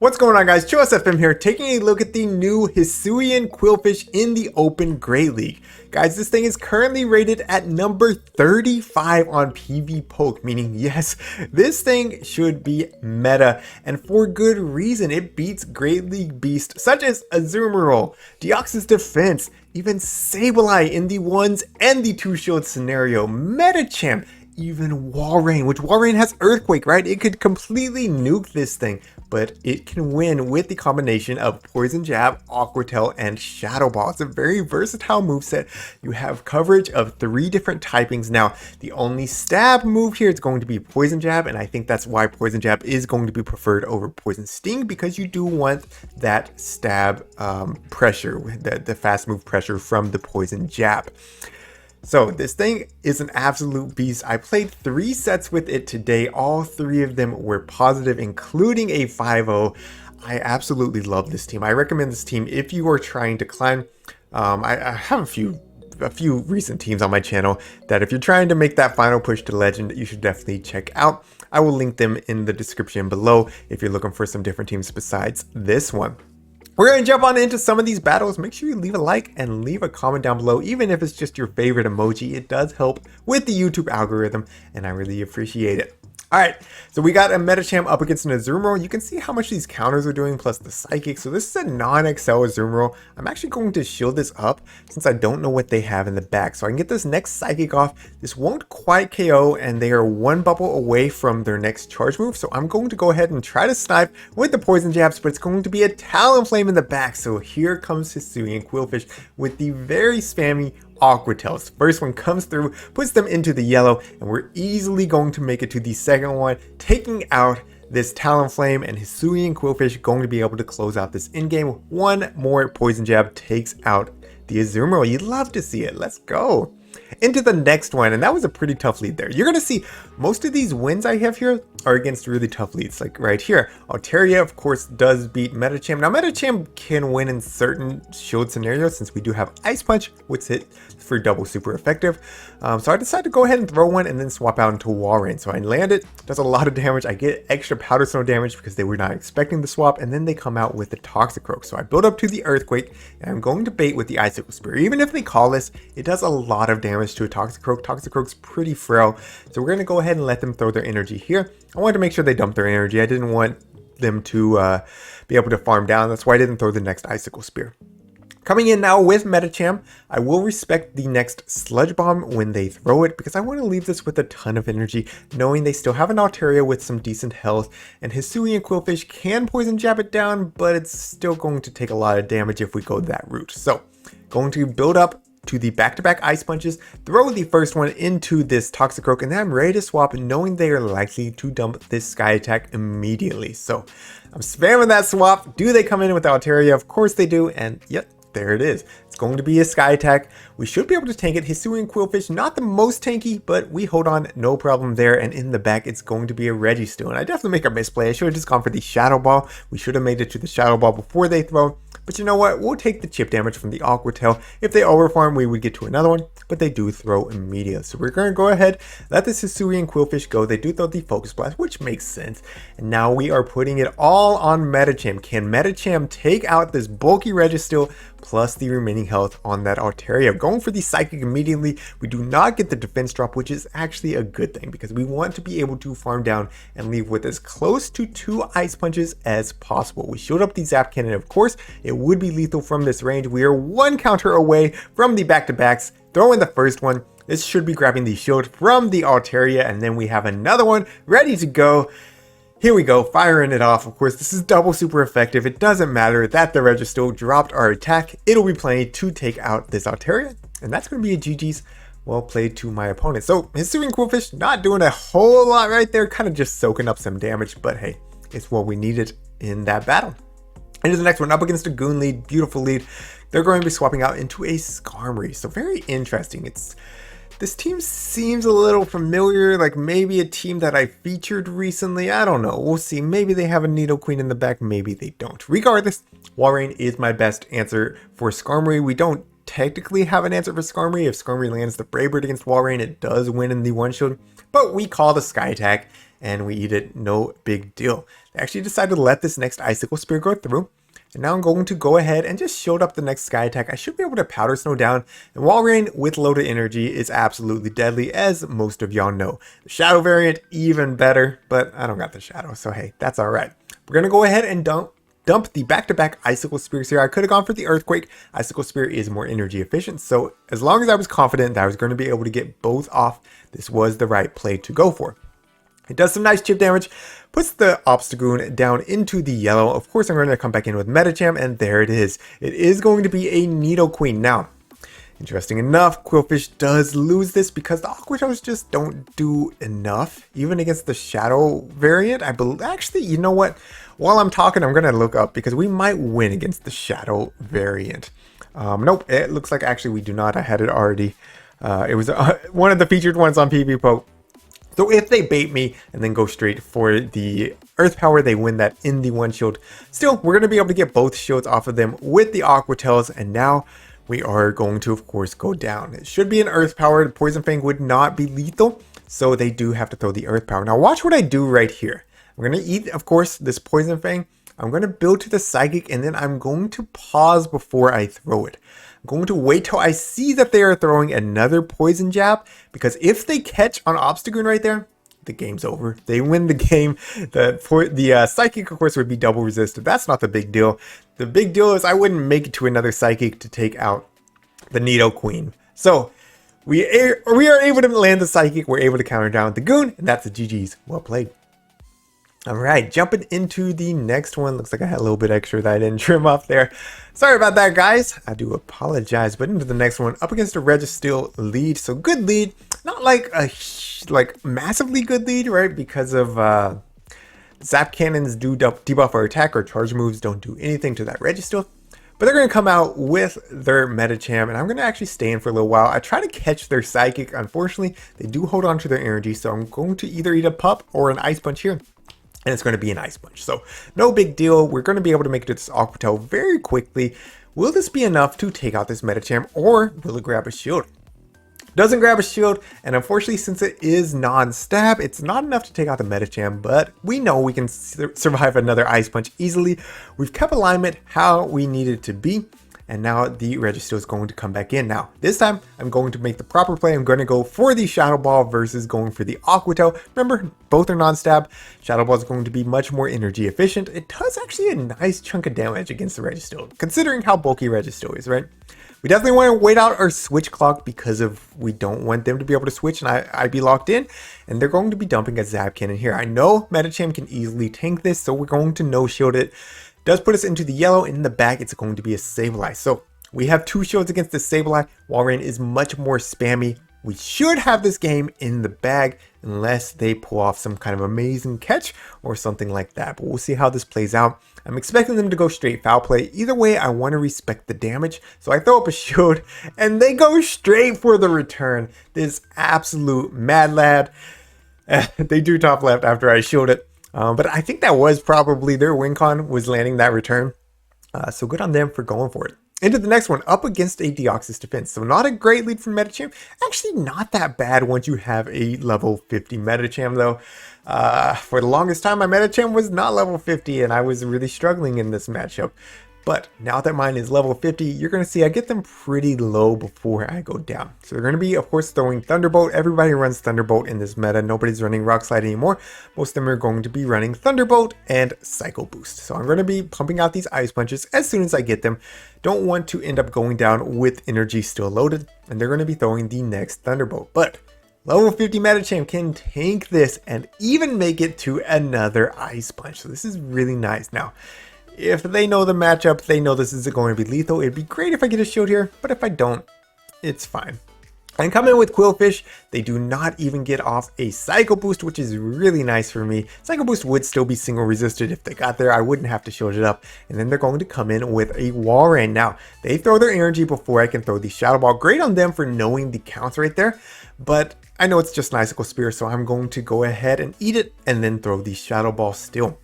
What's going on, guys? ChillisFM here, taking a look at the new Hisuian Qwilfish in the Open Great League. Guys, this thing is currently rated at number 35 on PvPoke, meaning yes, this thing should be meta, and for good reason. It beats Great League beasts such as Azumarill, Deoxys Defense, even Sableye in the 1s and the 2 shield scenario, Metachamp, even Walrein, which Walrein has Earthquake, right? It could completely nuke this thing, but it can win with the combination of Poison Jab, Aqua Tail, and Shadow Ball. It's a very versatile moveset. You have coverage of 3 different typings. Now, the only stab move here is going to be Poison Jab, and I think that's why Poison Jab is going to be preferred over Poison Sting, because you do want that stab pressure, the fast move pressure from the Poison Jab. So this thing is an absolute beast. I played 3 sets with it today. All 3 of them were positive, including a 5-0. I absolutely love this team. I recommend this team if you are trying to climb. I have a few recent teams on my channel that if you're trying to make that final push to Legend, you should definitely check out. I will link them in the description below if you're looking for some different teams besides this one. We're going to jump on into some of these battles. Make sure you leave a like and leave a comment down below, even if it's just your favorite emoji. It does help with the YouTube algorithm, and I really appreciate it. Alright, so we got a Metachamp up against an Azumarill. You can see how much these counters are doing, plus the Psychic. So this is a non-XL Azumarill. I'm actually going to shield this up since I don't know what they have in the back. So I can get this next Psychic off. This won't quite KO, and they are 1 bubble away from their next charge move. So I'm going to go ahead and try to snipe with the Poison Jabs, but it's going to be a Talonflame in the back. So here comes Hisuian Qwilfish with the very spammy Aqua Tails. First one comes through, puts them into the yellow, and we're easily going to make it to the second one, taking out this Talonflame, and Hisuian Qwilfish going to be able to close out this in-game. 1 more Poison Jab takes out the Azumarill. You'd love to see it. Let's go into the next one, and that was a pretty tough lead there. You're going to see most of these wins I have here are against really tough leads, like right here. Altaria, of course, does beat Metachamp. Now, Metachamp can win in certain shield scenarios since we do have Ice Punch, which hit for double super effective. So I decided to go ahead and throw one and then swap out into Walrein. So I land it, does a lot of damage. I get extra Powder Snow damage because they were not expecting the swap, and then they come out with the Toxicroak. So I build up to the Earthquake, and I'm going to bait with the Icicle Spear. Even if they call this, it does a lot of damage to a Toxicroak. Toxicroak's pretty frail, so we're going to go ahead and let them throw their energy here. I wanted to make sure they dump their energy. I didn't want them to be able to farm down. That's why I didn't throw the next Icicle Spear. Coming in now with Metachamp, I will respect the next Sludge Bomb when they throw it, because I want to leave this with a ton of energy, knowing they still have an Altaria with some decent health, and Hisuian Qwilfish can Poison Jab it down, but it's still going to take a lot of damage if we go that route. So, going to build up to the back-to-back Ice Punches, throw the first one into this Toxicroak, and then I'm ready to swap, knowing they are likely to dump this Sky Attack immediately. So, I'm spamming that swap. Do they come in with Altaria? Of course they do, and yep. There it is. It's going to be a Sky Attack. We should be able to tank it. Hisuian Qwilfish, not the most tanky, but we hold on, no problem there. And in the back, it's going to be a Registeel. And I definitely make a misplay. I should have just gone for the Shadow Ball. We should have made it to the Shadow Ball before they throw. But you know what? We'll take the chip damage from the Aqua Tail. If they overfarm, we would get to another one, but they do throw immediately. So we're going to go ahead, let this Hisuian Qwilfish go. They do throw the Focus Blast, which makes sense. And now we are putting it all on Metachamp. Can Metachamp take out this bulky Registeel plus the remaining health on that Altaria? Going for the Psychic immediately. We do not get the defense drop, which is actually a good thing because we want to be able to farm down and leave with as close to 2 Ice Punches as possible. We showed up the Zap Cannon, of course. It would be lethal from this range. We are 1 counter away from the back-to-backs. Throw in the first one. This should be grabbing the shield from the Altaria, and then we have another one ready to go. Here we go, firing it off. Of course, this is double super effective. It doesn't matter that the Registeel dropped our attack. It'll be plenty to take out this Altaria, and that's going to be a GG's. Well played to my opponent. So, Hisuian Qwilfish not doing a whole lot right there, kind of just soaking up some damage, but hey, it's what we needed in that battle. And the next one, up against a Goon lead, beautiful lead. They're going to be swapping out into a Skarmory. So very interesting. This team seems a little familiar, like maybe a team that I featured recently. I don't know. We'll see. Maybe they have a Nidoqueen in the back. Maybe they don't. Regardless, Walrein is my best answer for Skarmory. We don't technically have an answer for Skarmory. If Skarmory lands the Braybird against Walrein, it does win in the one shot. But we call the Sky Attack and we eat it, no big deal. I actually decided to let this next Icicle Spear go through. And now I'm going to go ahead and just shield up the next Sky Attack. I should be able to Powder Snow down. And Walrein with loaded energy is absolutely deadly, as most of y'all know. The Shadow variant, even better, but I don't got the Shadow, so hey, that's alright. We're going to go ahead and dump the back-to-back Icicle Spears here. I could have gone for the Earthquake. Icicle Spear is more energy efficient, so as long as I was confident that I was going to be able to get both off, this was the right play to go for. It does some nice chip damage, puts the Obstagoon down into the yellow. Of course, I'm going to come back in with Medicham, and there it is. It is going to be a Nidoqueen. Now, interesting enough, Qwilfish does lose this because the Aquatows just don't do enough, even against the Shadow variant. I believe, actually, you know what? While I'm talking, I'm going to look up because we might win against the Shadow variant. Nope, it looks like actually we do not. I had it already. It was one of the featured ones on PV Poke. So if they bait me and then go straight for the Earth Power, they win that in the one shield. Still, we're going to be able to get both shields off of them with the Aqua Tails, and now we are going to, of course, go down. It should be an Earth Power. The Poison Fang would not be lethal, so they do have to throw the Earth Power. Now watch what I do right here. I'm going to eat, of course, this Poison Fang. I'm going to build to the Psychic, and then I'm going to pause before I throw it. I'm going to wait till I see that they are throwing another Poison Jab, because if they catch on Obstagoon right there, the game's over. They win the game. The Psychic, of course, would be double resisted. That's not the big deal. The big deal is I wouldn't make it to another Psychic to take out the Nidoqueen. So we are able to land the Psychic. We're able to counter down the Goon, and that's the GG's. Well played. Alright, jumping into the next one. Looks like I had a little bit extra that I didn't trim off there. Sorry about that, guys. I do apologize. But into the next one, up against a Registeel lead. So good lead. Not like a massively good lead, right? Because of Zap Cannons do debuff our attack, or charge moves don't do anything to that Registeel. But they're going to come out with their Medicham, and I'm going to actually stay in for a little while. I try to catch their Psychic. Unfortunately, they do hold on to their energy, so I'm going to either eat a Pup or an Ice Punch here. And it's going to be an Ice Punch. So no big deal. We're going to be able to make it to this Aqua Tail very quickly. Will this be enough to take out this Medicham, or will it grab a shield? Doesn't grab a shield, and unfortunately, since it is non-stab, it's not enough to take out the Medicham, but we know we can survive another Ice Punch easily. We've kept alignment how we need it to be, and now the Registeel is going to come back in. Now, this time, I'm going to make the proper play. I'm going to go for the Shadow Ball versus going for the Aqua Tail. Remember, both are non-stab. Shadow Ball is going to be much more energy efficient. It does actually a nice chunk of damage against the Registeel, considering how bulky Registeel is, right? We definitely want to wait out our switch clock because we don't want them to be able to switch and I'd be locked in. And they're going to be dumping a Zap Cannon here. I know Medicham can easily tank this, so we're going to no shield it. Does put us into the yellow, and in the back it's going to be a Sableye. So we have two shields against the Sableye. Walrein is much more spammy. We should have this game in the bag unless they pull off some kind of amazing catch or something like that. But we'll see how this plays out. I'm expecting them to go straight foul play. Either way, I want to respect the damage. So I throw up a shield and they go straight for the return. This absolute mad lad. They do top left after I shield it. But I think that was probably their win con, was landing that return. So good on them for going for it. Into the next one, up against a Deoxys defense. So not a great lead from Medicham. Actually not that bad once you have a level 50 Medicham though. For the longest time, my Medicham was not level 50 and I was really struggling in this matchup. But now that mine is level 50, you're going to see I get them pretty low before I go down. So they're going to be, of course, throwing Thunderbolt. Everybody runs Thunderbolt in this meta. Nobody's running Rock Slide anymore. Most of them are going to be running Thunderbolt and Psycho Boost. So I'm going to be pumping out these Ice Punches as soon as I get them. Don't want to end up going down with energy still loaded. And they're going to be throwing the next Thunderbolt. But level 50 Medicham can tank this and even make it to another Ice Punch. So this is really nice. Now, if they know the matchup, they know this isn't going to be lethal. It'd be great if I get a shield here, but if I don't, it's fine. And come in with Qwilfish, they do not even get off a Psycho Boost, which is really nice for me. Psycho Boost would still be single resisted if they got there. I wouldn't have to shield it up. And then they're going to come in with a Walrein. Now, they throw their energy before I can throw the Shadow Ball. Great on them for knowing the counts right there. But I know it's just an Icicle Spear, so I'm going to go ahead and eat it and then throw the Shadow Ball still.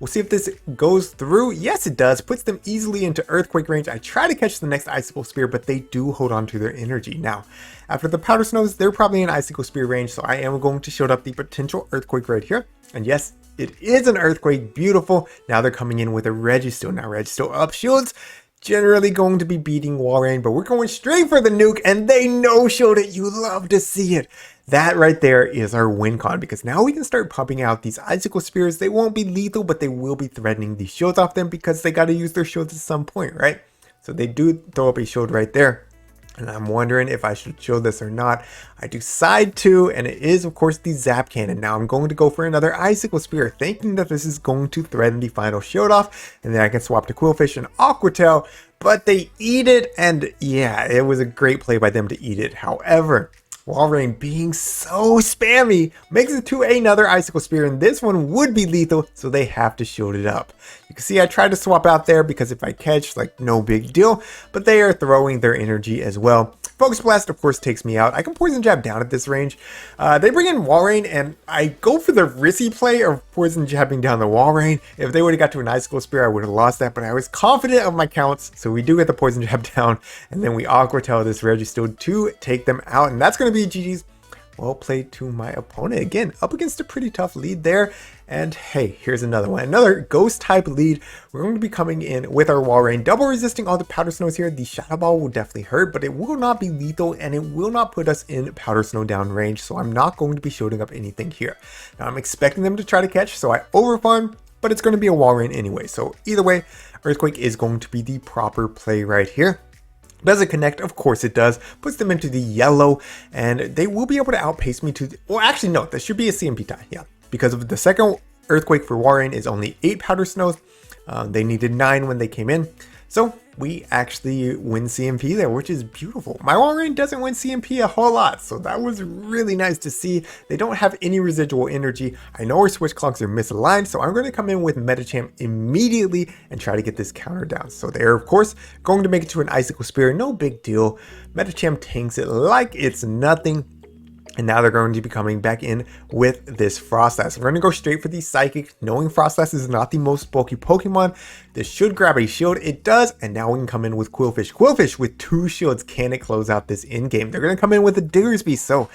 We'll see if this goes through. Yes, it does. Puts them easily into Earthquake range. I try to catch the next Icicle Spear, but they do hold on to their energy. Now, after the Powder Snows, they're probably in Icicle Spear range, so I am going to shield up the potential Earthquake right here. And yes, It is an Earthquake, beautiful. Now they're coming in with a Registeel. Now Registeel up shields, generally going to be beating Walrein, but we're going straight for the nuke, and they no-showed it. You love to see it. That right there is our win con, because now we can start pumping out these Icicle Spears. They won't be lethal, but they will be threatening the shields off them because they got to use their shields at some point, right? So they do throw up a shield right there. And I'm wondering if I should show this or not. I decide to, and it is of course the Zap Cannon. Now I'm going to go for another Icicle Spear, thinking that this is going to threaten the final shield off, and then I can swap to Qwilfish and Aqua Tail, but they eat it, and yeah, it was a great play by them to eat it. However, Walrein being so spammy makes it to another Icicle Spear, and this one would be lethal, so they have to shield it up. You can see I tried to swap out there because if I catch, like, no big deal, but they are throwing their energy as well. Focus Blast, of course, takes me out. I can Poison Jab down at this range. They bring in Walrein, and I go for the risky play of Poison Jabbing down the Walrein. If they would have got to an Icicle Spear, I would have lost that, but I was confident of my counts, so we do get the Poison Jab down, and then we Aqua Tail this Registeel to take them out, and that's going to be GG's. Well played to my opponent. Again, up against a pretty tough lead there. And hey, here's another one. Another ghost type lead. We're going to be coming in with our Walrein, double resisting all the Powder Snows here. The Shadow Ball will definitely hurt, but it will not be lethal, and it will not put us in Powder Snow down range. So I'm not going to be shielding up anything here. Now I'm expecting them to try to catch, so I overfarm, but it's going to be a Walrein anyway. So either way, Earthquake is going to be the proper play right here. Does it connect? Of course it does. Puts them into the yellow, and they will be able to outpace me to... Well, actually, no. This should be a CMP tie. Yeah, because of the second Earthquake for Walrein is only 8 Powder Snows. They needed 9 when they came in. So we actually win CMP there, which is beautiful. My Walrein doesn't win CMP a whole lot, so that was really nice to see. They don't have any residual energy. I know our switch clocks are misaligned, so I'm going to come in with Medicham immediately and try to get this counter down. So they're, of course, going to make it to an Icicle Spear. No big deal. Medicham tanks it like it's nothing. And now they're going to be coming back in with this Froslass. We're going to go straight for the Psychic, knowing Froslass is not the most bulky Pokemon. This should grab a shield. It does. And now we can come in with Qwilfish. Qwilfish with 2 shields. Can it close out this in-game? They're going to come in with a Diggersby. So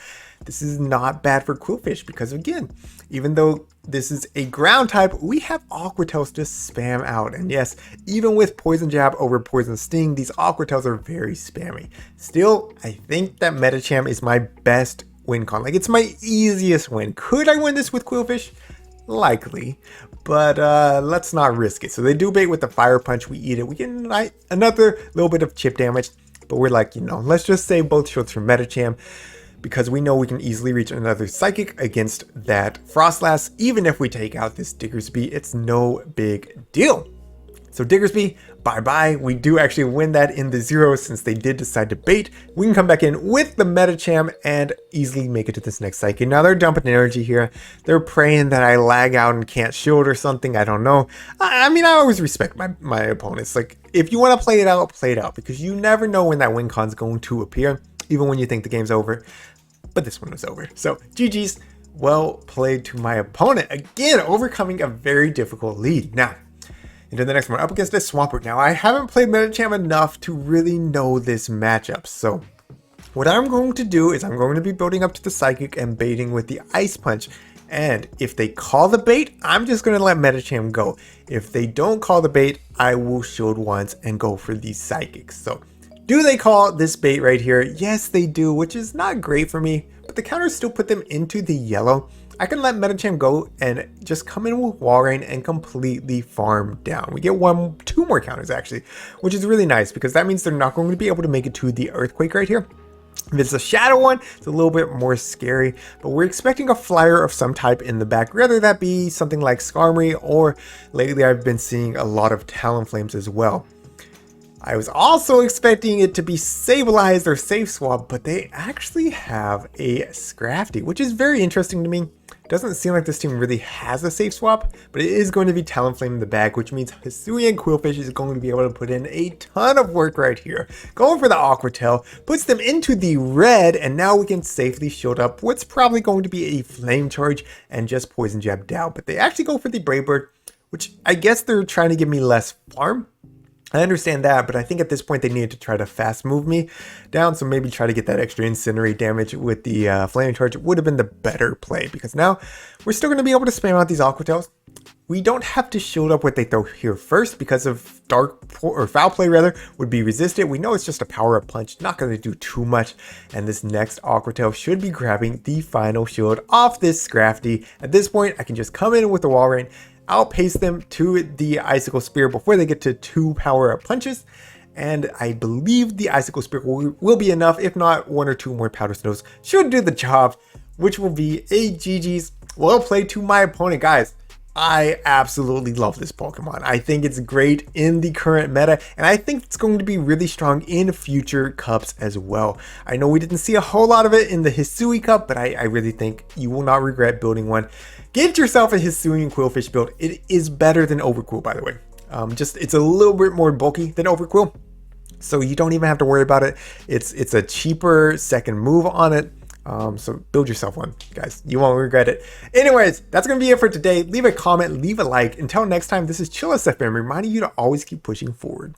this is not bad for Qwilfish because, again, even though this is a ground type, we have Aqua Tails to spam out. And yes, even with Poison Jab over Poison Sting, these Aqua Tails are very spammy. Still, I think that Medicham is my best win con. Like, it's my easiest win. Could I win this with Qwilfish? Likely, but let's not risk it. So they do bait with the Fire Punch. We eat it. We get another little bit of chip damage, but we're like, you know, let's just save both shields for Medicham because we know we can easily reach another Psychic against that Froslass. Even if we take out this Diggersby, it's no big deal. So Diggersby, bye-bye. We do actually win that in the 0 since they did decide to bait. We can come back in with the Medicham and easily make it to this next Psychic. Now they're dumping energy here. They're praying that I lag out and can't shield or something. I don't know. I mean, I always respect my opponents. Like, if you want to play it out because you never know when that win con's going to appear, even when you think the game's over. But this one was over. So GG's, well played to my opponent. Again, overcoming a very difficult lead. Now, into the next one, up against this Swampert. Now, I haven't played Medicham enough to really know this matchup. So what I'm going to do is I'm going to be building up to the Psychic and baiting with the Ice Punch. And if they call the bait, I'm just going to let Medicham go. If they don't call the bait, I will shield once and go for the Psychic. So do they call this bait right here? Yes, they do, which is not great for me. But the counters still put them into the yellow. I can let Medicham go and just come in with Walrein and completely farm down. We get 2 more counters actually, which is really nice because that means they're not going to be able to make it to the Earthquake right here. If it's a shadow one, it's a little bit more scary, but we're expecting a flyer of some type in the back, whether that be something like Skarmory, or lately I've been seeing a lot of Talonflames as well. I was also expecting it to be Sablezed or Safe Swap, but they actually have a Scrafty, which is very interesting to me. Doesn't seem like this team really has a Safe Swap, but it is going to be Talonflame in the bag, which means Hisuian Qwilfish is going to be able to put in a ton of work right here. Going for the Aqua Tail, puts them into the red, and now we can safely shield up what's probably going to be a Flame Charge and just Poison Jab down. But they actually go for the Brave Bird, which I guess they're trying to give me less farm. I understand that, but I think at this point they needed to try to fast move me down, so maybe try to get that extra incinerate damage with the flaming charge would have been the better play, because now we're still going to be able to spam out these Aqua Tails. We don't have to shield up what they throw here first because of foul play rather would be resisted. We know it's just a power up punch, not going to do too much. And this next Aqua Tail should be grabbing the final shield off this Scrafty. At this point, I can just come in with the Wall Rain, outpace them to the Icicle Spear before they get to 2 power up punches. And I believe the Icicle Spear will be enough. If not, 1 or 2 more Powder Snows should do the job, which will be a GG's. Well played to my opponent, guys. I absolutely love this Pokemon. I think it's great in the current meta, and I think it's going to be really strong in future cups as well. I know we didn't see a whole lot of it in the Hisui Cup, but I really think you will not regret building one. Get yourself a Hisuian Qwilfish build. It is better than Overqwil, by the way. It's a little bit more bulky than Overqwil, so you don't even have to worry about it. It's a cheaper second move on it. So build yourself one, guys. You won't regret it. Anyways, that's going to be it for today. Leave a comment, leave a like. Until next time, this is ChillisFM reminding you to always keep pushing forward.